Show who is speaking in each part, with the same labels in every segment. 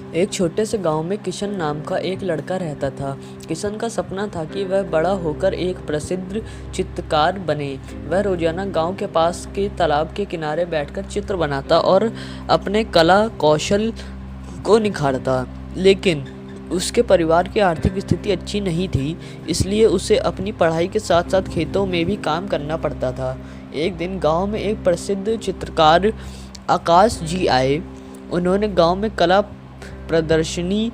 Speaker 1: एक छोटे से गांव में किशन नाम का एक लड़का रहता था। किशन का सपना था कि वह बड़ा होकर एक प्रसिद्ध चित्रकार बने। वह रोजाना गांव के पास के तालाब के किनारे बैठकर चित्र बनाता और अपने कला कौशल को निखारता। लेकिन उसके परिवार की आर्थिक स्थिति अच्छी नहीं थी, इसलिए उसे अपनी पढ़ाई के साथ साथ खेतों में भी काम करना पड़ता था। एक दिन गांव में एक प्रसिद्ध चित्रकार आकाश जी आए। उन्होंने गांव में कला प्रदर्शनी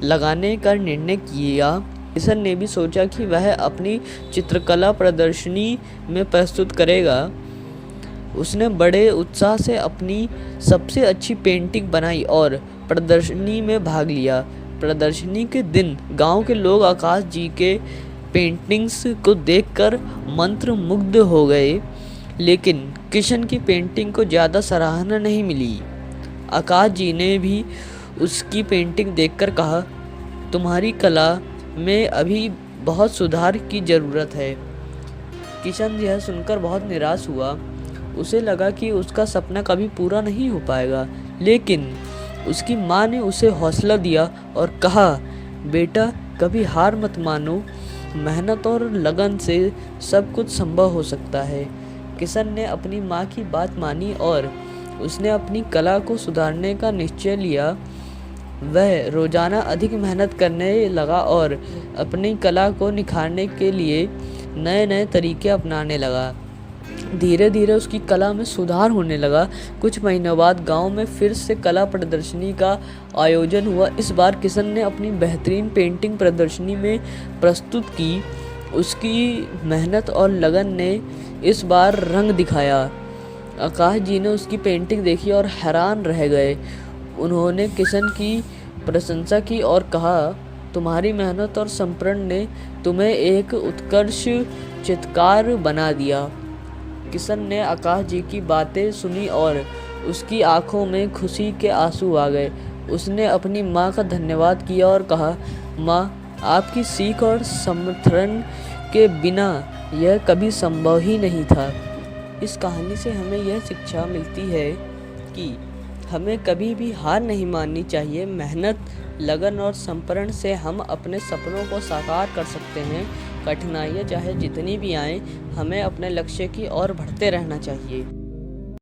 Speaker 1: लगाने का निर्णय किया। किशन ने भी सोचा कि वह अपनी चित्रकला प्रदर्शनी में प्रस्तुत करेगा। उसने बड़े उत्साह से अपनी सबसे अच्छी पेंटिंग बनाई और प्रदर्शनी में भाग लिया। प्रदर्शनी के दिन गांव के लोग आकाश जी के पेंटिंग्स को देखकर मंत्रमुग्ध हो गए, लेकिन किशन की पेंटिंग को ज़्यादा सराहना नहीं मिली। आकाश जी ने भी उसकी पेंटिंग देखकर कहा, तुम्हारी कला में अभी बहुत सुधार की ज़रूरत है। किशन यह सुनकर बहुत निराश हुआ। उसे लगा कि उसका सपना कभी पूरा नहीं हो पाएगा, लेकिन उसकी माँ ने उसे हौसला दिया और कहा, बेटा कभी हार मत मानो, मेहनत और लगन से सब कुछ संभव हो सकता है। किशन ने अपनी माँ की बात मानी और उसने अपनी कला को सुधारने का निश्चय लिया। वह रोजाना अधिक मेहनत करने लगा और अपनी कला को निखारने के लिए नए नए तरीके अपनाने लगा। धीरे धीरे उसकी कला में सुधार होने लगा। कुछ महीनों बाद गांव में फिर से कला प्रदर्शनी का आयोजन हुआ। इस बार किशन ने अपनी बेहतरीन पेंटिंग प्रदर्शनी में प्रस्तुत की। उसकी मेहनत और लगन ने इस बार रंग दिखाया। आकाश जी ने उसकी पेंटिंग देखी और हैरान रह गए। उन्होंने किशन की प्रशंसा की और कहा, तुम्हारी मेहनत और समर्पण ने तुम्हें एक उत्कृष्ट चित्रकार बना दिया। किशन ने आकाश जी की बातें सुनी और उसकी आंखों में खुशी के आंसू आ गए। उसने अपनी माँ का धन्यवाद किया और कहा, माँ, आपकी सीख और समर्थन के बिना यह कभी संभव ही नहीं था। इस कहानी से हमें यह शिक्षा मिलती है कि हमें कभी भी हार नहीं माननी चाहिए। मेहनत, लगन और समर्पण से हम अपने सपनों को साकार कर सकते हैं। कठिनाइयाँ चाहे जितनी भी आएं, हमें अपने लक्ष्य की ओर बढ़ते रहना चाहिए।